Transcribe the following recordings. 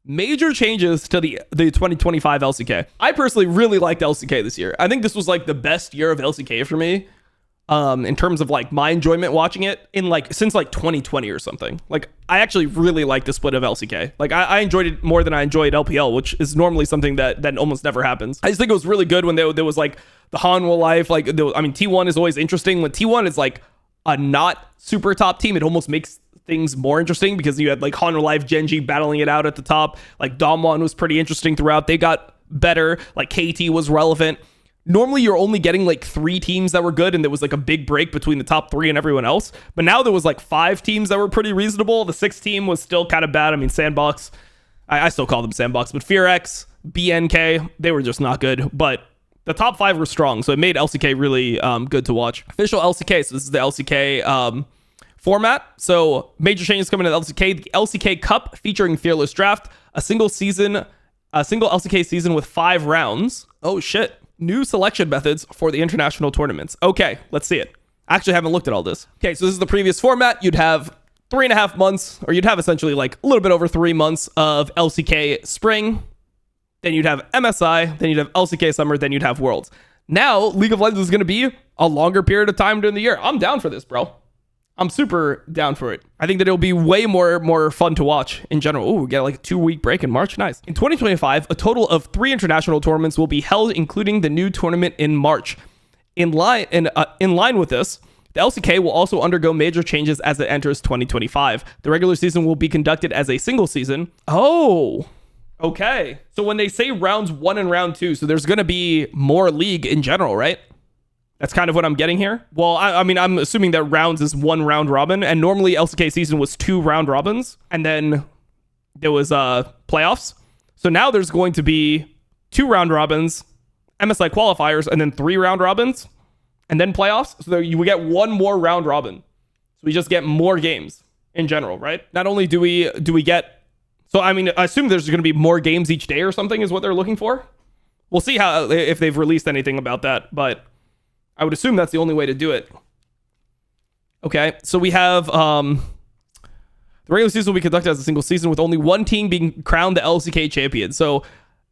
Major changes to the 2025 LCK. I personally really liked LCK this year. I think this was like the best year of LCK for me. In terms of like my enjoyment watching it in like since like 2020 or something. Like I actually really like the split of LCK. Like I enjoyed it more than I enjoyed LPL, which is normally something that almost never happens. I just think it was really good when there was like the Hanwha life. Like T1 is always interesting. When T1 is like a not super top team, it almost makes things more interesting because you had like Hanwha Life, Genji battling it out at the top. Like Damwon was pretty interesting throughout. They got better. Like KT was relevant. Normally you're only getting like 3 teams that were good and there was like a big break between the top 3 and everyone else. But now there was like 5 teams that were pretty reasonable. The 6th team was still kind of bad. I mean, Sandbox, I still call them Sandbox, but FearX, BNK, they were just not good. But the top 5 were strong, so it made LCK really good to watch. Official LCK, so this is the LCK format. So major changes coming to the LCK. The LCK Cup featuring Fearless Draft, a single LCK season with 5 rounds. Oh shit. New selection methods for the international tournaments. Okay, let's see it. I actually haven't looked at all this. Okay, so this is the previous format. You'd have 3.5 months, or you'd have essentially like a little bit over 3 months of LCK Spring. Then you'd have MSI. Then you'd have LCK Summer. Then you'd have Worlds. Now, League of Legends is going to be a longer period of time during the year. I'm down for this, bro. I'm super down for it. I think that it'll be way more fun to watch in general. Ooh, we get like a 2-week break in March. Nice. In 2025, a total of 3 international tournaments will be held, including the new tournament in March. In line with this, the LCK will also undergo major changes as it enters 2025. The regular season will be conducted as a single season. Oh, okay. So when they say rounds 1 and round 2, so there's going to be more league in general, right? That's kind of what I'm getting here. Well, I mean, I'm assuming that rounds is 1 round robin, and normally LCK season was 2 round robins, and then there was playoffs. So now there's going to be 2 round robins, MSI qualifiers, and then 3 round robins, and then playoffs. So you would get 1 more round robin. So we just get more games in general, right? Not only do we get, so I mean, I assume there's going to be more games each day or something is what they're looking for. We'll see if they've released anything about that, but I would assume that's the only way to do it. Okay, so we have the regular season will be conducted as a single season with only 1 team being crowned the LCK champion. So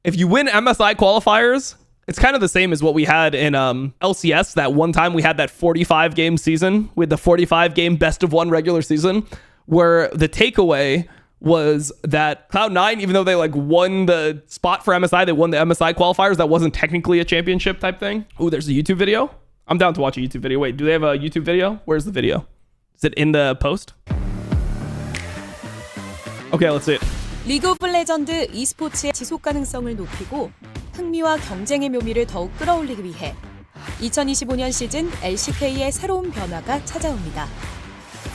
if you win MSI qualifiers, it's kind of the same as what we had in LCS. That one time we had that 45 game season with the 45 game best of 1 regular season, where the takeaway was that Cloud9, even though they like won the spot for MSI, they won the MSI qualifiers. That wasn't technically a championship type thing. Ooh, there's a YouTube video. I'm down to watch a YouTube video. Wait, do they have a YouTube video? Where's the video? Is it in the post? Okay, let's see it. 리그 오브 레전드 e스포츠의 지속 가능성을 높이고 흥미와 경쟁의 묘미를 더욱 끌어올리기 위해 2025년 시즌 LCK의 새로운 변화가 찾아옵니다.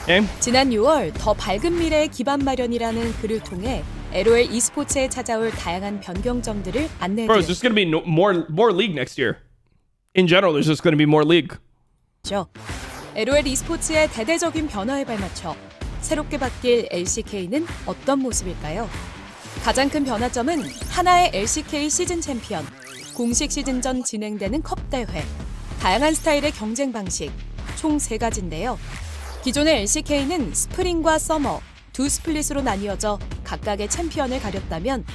Okay. 지난 6월 더 밝은 미래의 기반 마련이라는 글을 통해 LOL e스포츠에 찾아올 다양한 변경점들을 안내해드렸습니다. Bro, there's just going to be more league next year. In general, there's just going to be more league. LOL e스포츠의 대대적인 변화에 발맞춰 새롭게 바뀔 LCK는 어떤 모습일까요? 가장 큰 변화점은 하나의 LCK 시즌 챔피언, 공식 시즌전 진행되는 컵 대회, 다양한 스타일의 경쟁 방식, 총 3가지인데요. 기존의 LCK는 스프링과 서머, 2 스플릿으로 나뉘어져 각각의 챔피언을 가렸다면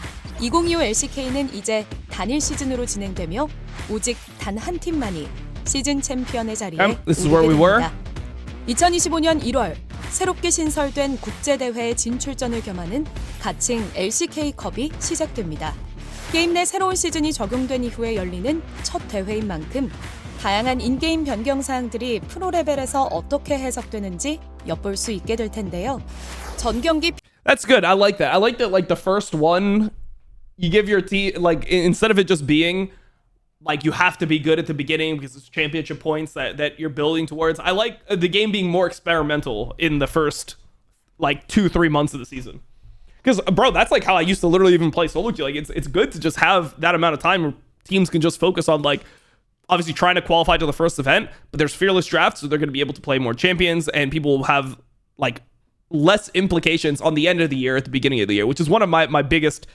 2025 LCK는 이제 단일 시즌으로 진행되며 오직 단 한 팀만이 시즌 챔피언의 자리에 오르게 됩니다. 2025년 1월 새롭게 신설된 국제대회의 진출전을 겸하는 가칭 LCK컵이 시작됩니다. 게임 내 새로운 시즌이 적용된 이후에 열리는 첫 대회인 만큼 다양한 인게임 변경 사항들이 프로 레벨에서 어떻게 해석되는지 엿볼 수 있게 될 텐데요. 전 경기 That's good. I like that. I like that like the first one you give your team like instead of it just being like you have to be good at the beginning because it's championship points that you're building towards. I like the game being more experimental in the first like 2-3 months of the season. Because bro, that's like how I used to literally even play solo queue. Like it's good to just have that amount of time where teams can just focus on like obviously trying to qualify to the first event, but there's fearless drafts, so they're going to be able to play more champions and people will have like less implications on the end of the year at the beginning of the year, which is one of my biggest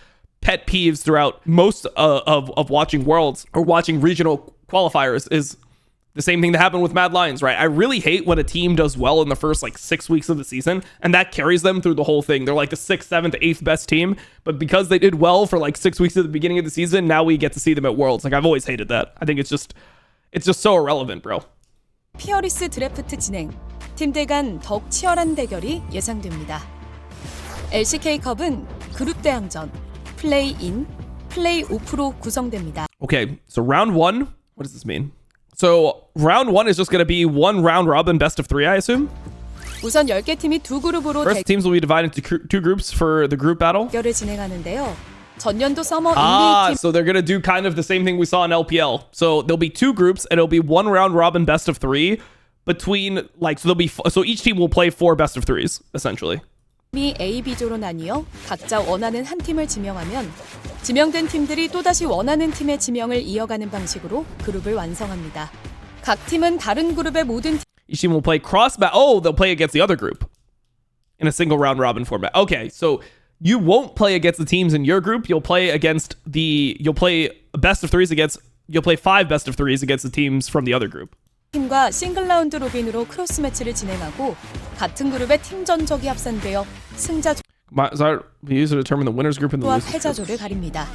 pet peeves throughout most of watching Worlds or watching regional qualifiers is The same thing that happened with Mad Lions, right? I really hate when a team does well in the first like 6 weeks of the season and that carries them through the whole thing. They're like the 6th, 7th, 8th best team, but because they did well for like 6 weeks at the beginning of the season, now we get to see them at Worlds. Like I've always hated that. I think it's just so irrelevant, bro. 피어리스 드래프트 진행. 팀들 간 더욱 치열한 대결이 예상됩니다. LCK컵은 그룹 대항전, 플레이-인, 플레이-오프로 구성됩니다. Okay, so round 1, what does this mean? So round 1 is just going to be one round robin best of 3, I assume? 우선 10개 팀이 두 그룹으로 First teams will be divided into 2 groups for the group battle. 대결을 진행하는데요. 전년도 서머 인디 팀 So they're going to do kind of the same thing we saw in LPL. So there'll be 2 groups and it'll be one round robin best of 3 between like so each team will play 4 best of 3s essentially. 팀이 A, B조로 나뉘어 각자 원하는 한 팀을 지명하면 지명된 팀들이 또다시 원하는 팀의 지명을 이어가는 방식으로 그룹을 완성합니다. 각 팀은 다른 그룹의 모든 Each team will play they'll play against the other group in a single round robin format. Okay, so you won't play against the teams in your group. You'll play best of 3s you'll play 5 best of 3s against the teams from the other group. 팀과 싱글 라운드 로빈으로 크로스 매치를 진행하고 같은 그룹의 팀 전적이 합산되어 승자조와 We use it to determine the winners group and the losers group. 패자조를 가립니다.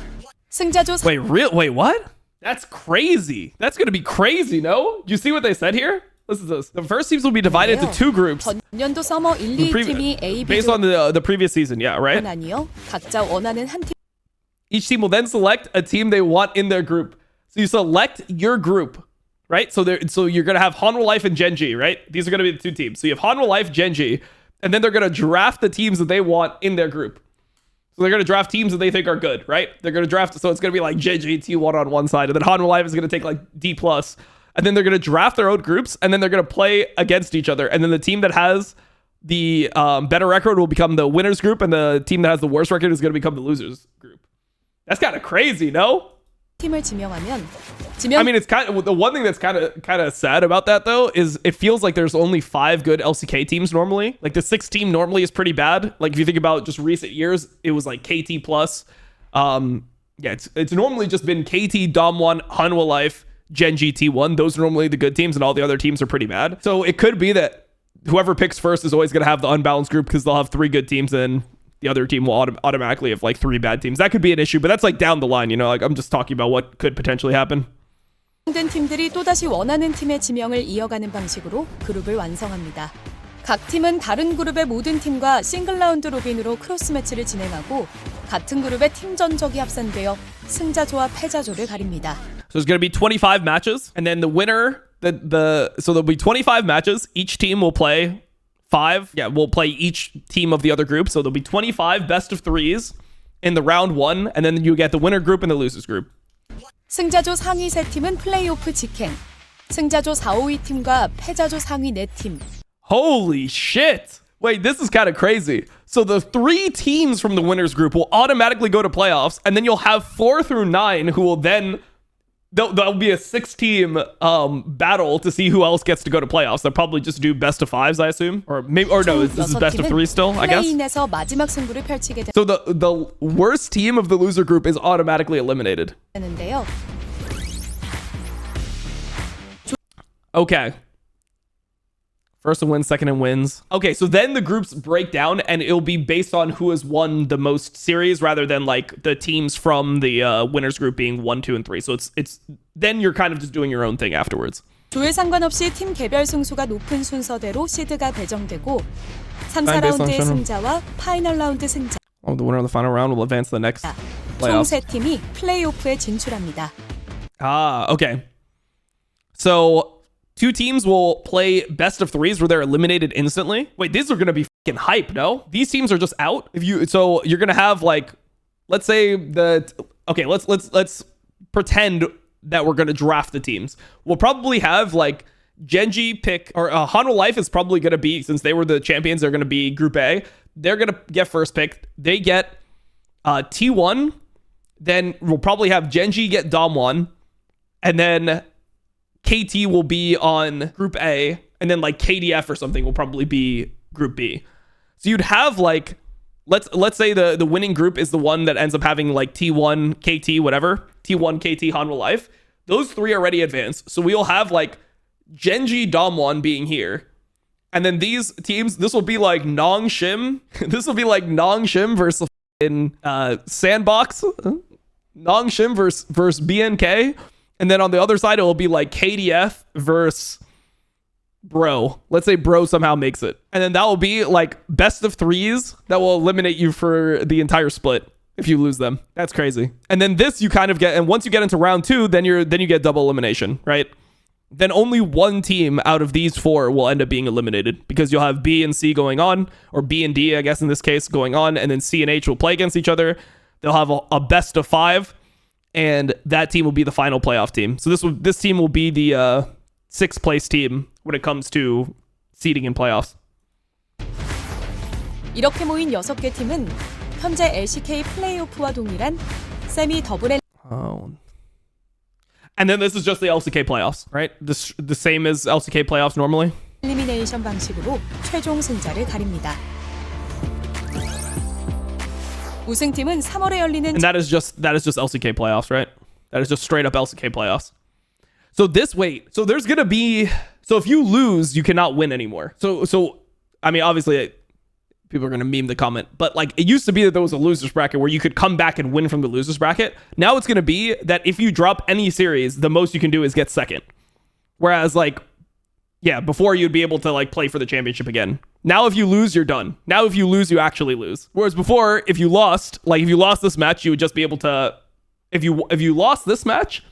승자조 Wait, what? That's crazy. That's going to be crazy, no? Do you see what they said here? Listen to this. The first teams will be divided into 2 groups. 전년도 서머 1, 2 팀이 A, based on the previous season, yeah, right? 나뉘어 각자 원하는 한 팀. Each team will then select a team they want in their group. So you select your group, right? So you're going to have Hanwha Life and Genji, right? These are going to be the 2 teams. So you have Hanwha Life, Genji, and then they're going to draft the teams that they want in their group. So they're going to draft teams that they think are good, right? They're going to draft, so it's going to be like Genji, T1 on one side, and then Hanwha Life is going to take like D+. And then they're going to draft their own groups, and then they're going to play against each other. And then the team that has the better record will become the winners group, and the team that has the worst record is going to become the losers group. That's kind of crazy, no? 팀을 지명하면 I mean, it's kind of the one thing that's kind of sad about that though is it feels like there's only 5 good LCK teams normally. Like the 6th team normally is pretty bad. Like if you think about just recent years, it was like KT plus. Yeah, it's normally just been KT, Dom1, Hanwha Life, Genji, T1. Those are normally the good teams, and all the other teams are pretty bad. So it could be that whoever picks first is always going to have the unbalanced group because they'll have 3 good teams and the other team will automatically have like 3 bad teams. That could be an issue, but that's like down the line, you know? Like I'm just talking about what could potentially happen. 된 팀들이 또다시 원하는 팀의 지명을 이어가는 방식으로 그룹을 완성합니다. 각 팀은 다른 그룹의 모든 팀과 싱글 라운드 로빈으로 크로스 매치를 진행하고 같은 그룹의 팀 전적이 합산되어 승자조와 패자조를 가립니다. So there's going to be 25 matches, and then the winner, so there'll be 25 matches. Each team will play 5. Yeah, we'll play each team of the other group. So there'll be 25 best of 3s in the round 1, and then you get the winner group and the losers group. 승자조 상위 3팀은 플레이오프 직행. 승자조 4, 5위 팀과 패자조 상위 4팀. Holy shit! Wait, this is kind of crazy. So the 3 teams from the winners group will automatically go to playoffs, and then you'll have 4 through 9 who will then there'll be a 6-team battle to see who else gets to go to playoffs. They'll probably just do best of 5s, I assume, or no, this is best of 3 still, I guess. 플레이인에서 마지막 승부를 펼치게 So the worst team of the loser group is automatically eliminated. 되는데요. Okay. First and wins, second and wins. Okay, so then the groups break down and it'll be based on who has won the most series rather than like the teams from the winners group being 1, 2, and 3. So it's then you're kind of just doing your own thing afterwards. 조에 상관없이 팀 개별 승수가 높은 순서대로 시드가 배정되고 3, 4라운드의 승자와 파이널 라운드 승자 Oh, the winner of the final round will advance to the next 총 playoffs. 3팀이 플레이오프에 진출합니다. Okay. So 2 teams will play best of 3s where they're eliminated instantly. Wait, these are going to be fucking hype, no? These teams are just out. So you're going to have like, let's say let's pretend that we're going to draft the teams. We'll probably have like Genji pick, or Hanwha Life is probably going to be, since they were the champions, they're going to be Group A. They're going to get first pick. They get T1. Then we'll probably have Genji get Dom1. And then KT will be on Group A, and then like KDF or something will probably be Group B. So you'd have like, let's say the winning group is the one that ends up having like T1, KT, whatever, T1, KT, Hanwha Life. Those 3 already advanced. So we'll have like Genji, Damwon being here. And then these teams, this will be like Nongshim. This will be like Nongshim versus in Sandbox. Nongshim versus BNK. And then on the other side, it will be like KDF versus Bro. Let's say Bro somehow makes it. And then that will be like best of threes that will eliminate you for the entire split if you lose them. That's crazy. And then this you kind of get, and once you get into round 2, then you get double elimination, right? Then only one team out of these 4 will end up being eliminated because you'll have B and C going on, or B and D, I guess in this case, going on, and then C and H will play against each other. They'll have a best of 5, and that team will be the final playoff team. So this team will be the 6th place team when it comes to seeding in playoffs. 이렇게 모인 6개 팀은 현재 LCK 플레이오프와 동일한 세미 더블 And then this is just the LCK playoffs, right? The same as LCK playoffs normally. 엘리미네이션 방식으로 최종 승자를 가립니다. 우승팀은 3월에 열리는 And that is just LCK playoffs, right? That is just straight up LCK playoffs. So there's gonna be, so if you lose, you cannot win anymore. So I mean, obviously people are gonna meme the comment, but like it used to be that there was a losers bracket where you could come back and win from the losers bracket. Now it's gonna be that if you drop any series, the most you can do is get second. Whereas like, yeah, before you'd be able to like play for the championship again. Now if you lose, you're done. Now if you lose, you actually lose. Whereas before, if you lost this match, you would just be able to, if you lost this match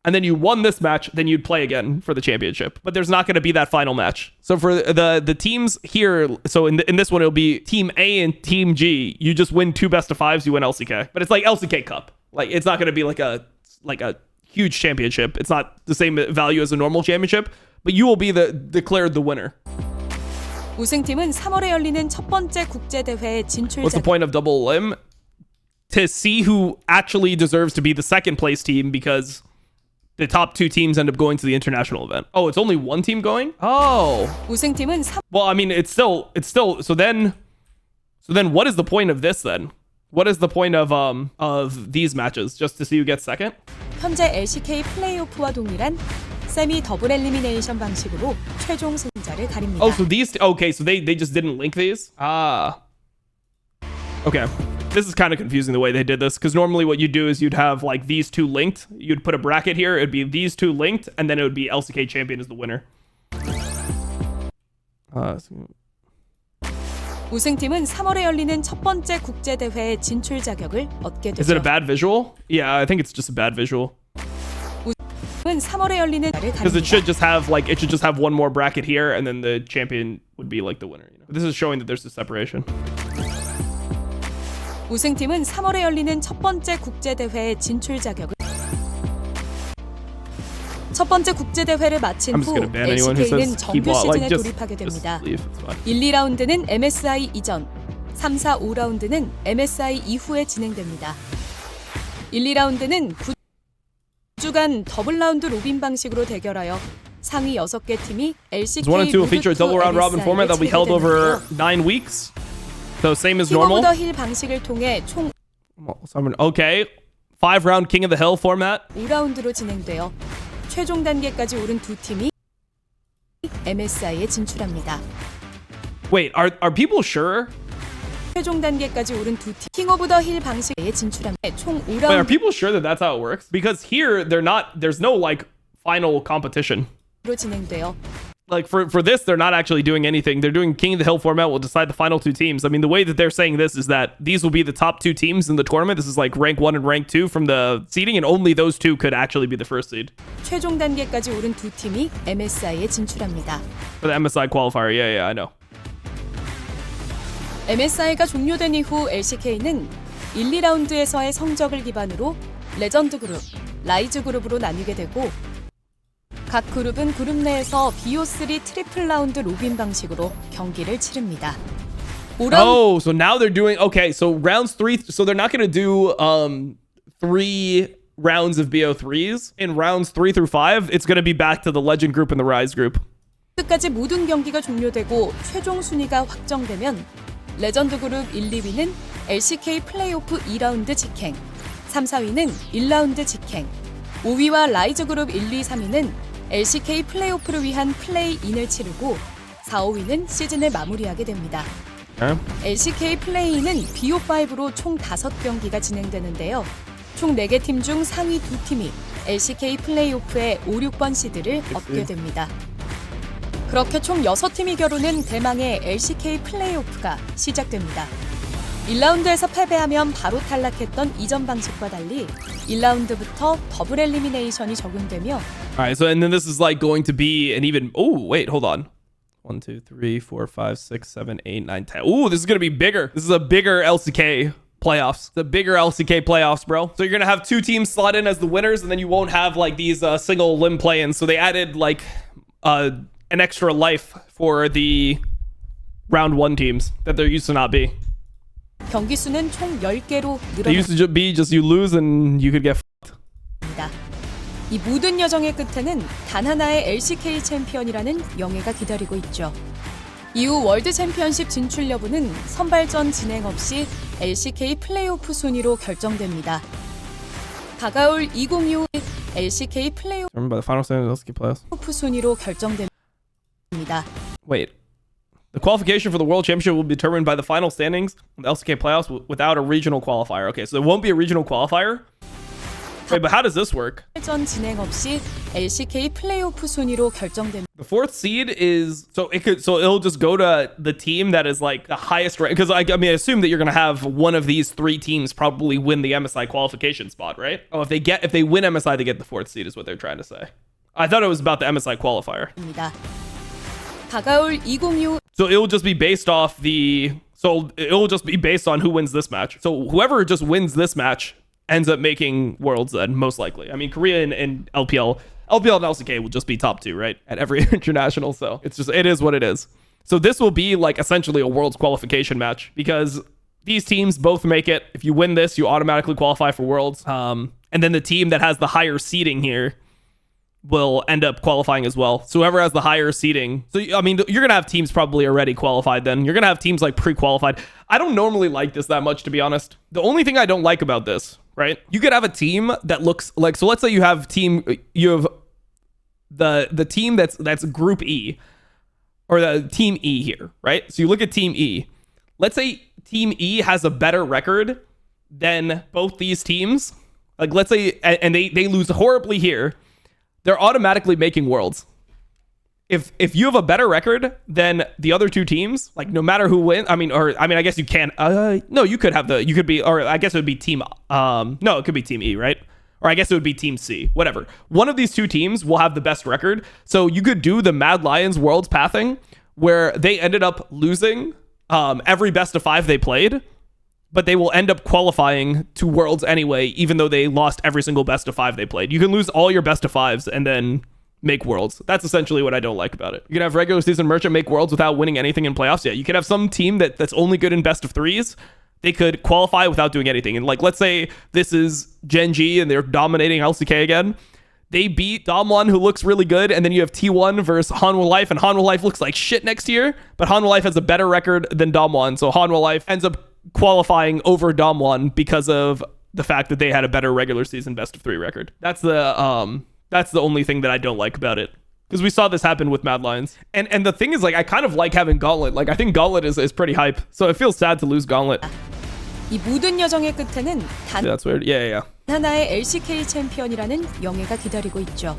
and then you won this match, then you'd play again for the championship. But there's not going to be that final match. So for the teams here, so in this one, it'll be Team A and Team G. You just win 2 best of 5s, you win LCK. But it's like LCK Cup. Like it's not going to be like a huge championship. It's not the same value as a normal championship. But you will be declared the winner. 우승팀은 3월에 열리는 첫 번째 국제 대회에 진출. What's the point of double elim? To see who actually deserves to be the 2nd place team, because the top 2 teams end up going to the international event. Oh, it's only one team going? Oh. 우승팀은 Well, I mean, it's still so then what is the point of this then? What is the point of these matches? Just to see who gets second? 현재 LCK 플레이오프와 동일한 세미 더블 엘리미네이션 방식으로 최종 승자를 가립니다. Oh, so they just didn't link these? Ah. Okay. This is kind of confusing the way they did this, because normally what you'd do is you'd have like these 2 linked. You'd put a bracket here. It'd be these 2 linked, and then it would be LCK champion as the winner. 우승팀은 3월에 열리는 첫 번째 국제 대회에 진출 자격을 얻게 되죠. Is it a bad visual? Yeah, I think it's just a bad visual. 우승팀은 3월에 열리는 Because it should just have one more bracket here, and then the champion would be like the winner. You know? This is showing that there's a separation. 우승팀은 3월에 열리는 첫 번째 국제 대회에 진출 자격을. 첫 번째 국제 대회를 마친 후 LCK는 정규 시즌에 돌입하게 됩니다. 1, 2라운드는 MSI 이전, 3, 4, 5라운드는 MSI 이후에 진행됩니다. 1, 2라운드는 9주간 더블 라운드 로빈 방식으로 대결하여 상위 6개 팀이 LCK 1 and 2 will feature a double round robin format that will be held over 9 weeks. So same as normal. 킹 오브 더 힐 방식을 통해 총 Okay. 5-round King of the Hill format. 5라운드로 진행되어 최종 단계까지 오른 2 팀이 MSI에 진출합니다. Wait, are people sure? 최종 단계까지 오른 2팀 킹 오브 더 힐 방식에 진출합니다. 총 5라운드. Wait, are people sure that that's how it works? Because here there's no like final competition. 로 진행되어 Like for this, they're not actually doing anything. They're doing King of the Hill format will decide the final 2 teams. I mean, the way that they're saying this is that these will be the top 2 teams in the tournament. This is like rank 1 and rank 2 from the seeding, and only those 2 could actually be the first seed. 최종 단계까지 오른 2 팀이 MSI에 진출합니다. For the MSI qualifier, yeah, I know. MSI가 종료된 이후 LCK는 1, 2라운드에서의 성적을 기반으로 레전드 그룹, 라이즈 그룹으로 나뉘게 되고 각 그룹은 그룹 내에서 BO3 트리플 라운드 로빈 방식으로 경기를 치릅니다. Oh, so now they're doing so rounds 3. So they're not going to do 3 rounds of BO3s. In rounds 3 through 5, it's going to be back to the Legend group and the Rise group. 끝까지 모든 경기가 종료되고 최종 순위가 확정되면 레전드 그룹 1, 2위는 LCK 플레이오프 2라운드 직행, 3, 4위는 1라운드 직행, 5위와 라이즈 그룹 1, 2, 3위는 LCK 플레이오프를 위한 플레이인을 치르고 4, 5위는 시즌을 마무리하게 됩니다. LCK 플레이인은 BO5로 총 5경기가 진행되는데요. 총 4개 팀 중 상위 2팀이 LCK 플레이오프의 5, 6번 시드를 얻게 됩니다. 그렇게 총 6팀이 겨루는 대망의 LCK 플레이오프가 시작됩니다. 1라운드에서 패배하면 바로 탈락했던 이전 방식과 달리 1라운드부터 더블 엘리미네이션이 적용되며 Alright, so and then this is like going to be an even wait, hold on. 1, 2, 3, 4, 5, 6, 7, 8, 9, 10. Ooh, this is gonna be bigger. This is a bigger LCK playoffs. The bigger LCK playoffs, bro. So you're gonna have 2 teams slot in as the winners, and then you won't have like these single limb play-ins. So they added like an extra life for the round 1 teams that there used to not be. 경기 수는 총 10개로 They used to be just you lose and you could get 늘어납니다. 이 모든 여정의 끝에는 단 하나의 LCK 챔피언이라는 영예가 기다리고 있죠. 이후 월드 챔피언십 진출 여부는 선발전 진행 없이 LCK 플레이오프 순위로 결정됩니다. 다가올 2025 LCK 플레이오프 Remember by the final standings LCK playoffs. 순위로 결정됩니다. Wait. The qualification for the World Championship will be determined by the final standings of the LCK playoffs without a regional qualifier. Okay, so there won't be a regional qualifier. Wait, but how does this work? 전 진행 없이 LCK 플레이오프 순위로 결정됩니다. The 4th seed is so it'll just go to the team that is like the highest rank, because I mean I assume that you're gonna have one of these 3 teams probably win the MSI qualification spot, right? Oh, if they win MSI, they get the 4th seed is what they're trying to say. I thought it was about the MSI qualifier. 다가올 2025 So it'll just be based off it'll just be based on who wins this match. So whoever just wins this match ends up making Worlds then, most likely. I mean, Korea and LPL and LCK will just be top 2, right? At every international, so it is what it is. So this will be like essentially a Worlds qualification match because these teams both make it. If you win this, you automatically qualify for Worlds. And then the team that has the higher seeding here will end up qualifying as well. So whoever has the higher seeding. So, I mean, you're going to have teams probably already qualified then. You're going to have teams like pre-qualified. I don't normally like this that much, to be honest. The only thing I don't like about this, right? You could have a team that looks like, so let's say you have the team that's Group E, or the Team E here, right? So you look at Team E. Let's say Team E has a better record than both these teams. Like, let's say, and they lose horribly here. They're automatically making Worlds. If you have a better record than the other 2 teams, like no matter who wins, I guess you can. No, you could be, or I guess it would be Team. No, it could be Team E, right? Or I guess it would be Team C. Whatever. One of these 2 teams will have the best record. So you could do the Mad Lions Worlds pathing, where they ended up losing every best of 5 they played, but they will end up qualifying to Worlds anyway, even though they lost every single best of 5 they played. You can lose all your best of 5s and then make Worlds. That's essentially what I don't like about it. You can have regular season Merchant make Worlds without winning anything in playoffs. Yeah, you could have some team that's only good in best of 3s. They could qualify without doing anything. And like, let's say this is Gen G and they're dominating LCK again. They beat Dom1, who looks really good, and then you have T1 versus Hanwha Life, and Hanwha Life looks like shit next year, but Hanwha Life has a better record than Dom1, so Hanwha Life ends up qualifying over Dom1 because of the fact that they had a better regular season best of 3 record. That's the only thing that I don't like about it, because we saw this happen with Mad Lions. And the thing is, like, I kind of like having Gauntlet. Like, I think Gauntlet is pretty hype, so it feels sad to lose Gauntlet. 이 모든 여정의 끝에는 단 That's weird. Yeah. 하나의 LCK 챔피언이라는 영예가 기다리고 있죠.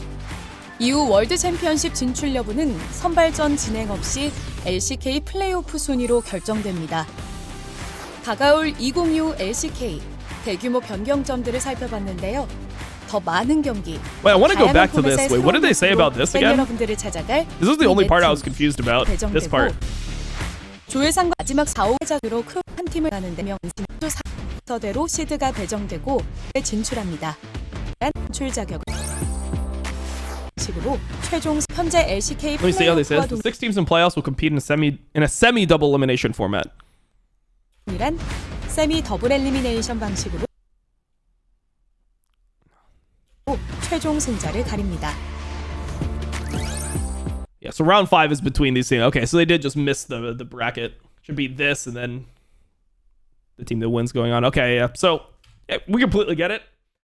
이후 월드 챔피언십 진출 여부는 선발전 진행 없이 LCK 플레이오프 순위로 결정됩니다. 다가올 2025 LCK 대규모 변경점들을 살펴봤는데요. 더 많은 경기. Wait, I want to go back to this. Wait, what did they say about this again? 여러분들을 찾아갈 This was the only part I was confused about. This part. 조회상과 마지막 4호작으로 한 팀을 가는데 명심도 서대로 시드가 배정되고 진출합니다. 진출 자격을 식으로 최종 현재 LCK Let me see how they say this. The 6 teams in playoffs will compete in a semi double elimination format. 이란 세미 더블 엘리미네이션 방식으로 최종 승자를 가립니다. Yeah, so round 5 is between these teams. Okay, so they did just miss the bracket. Should be this and then the team that wins going on. Okay, yeah. So yeah, we completely get it.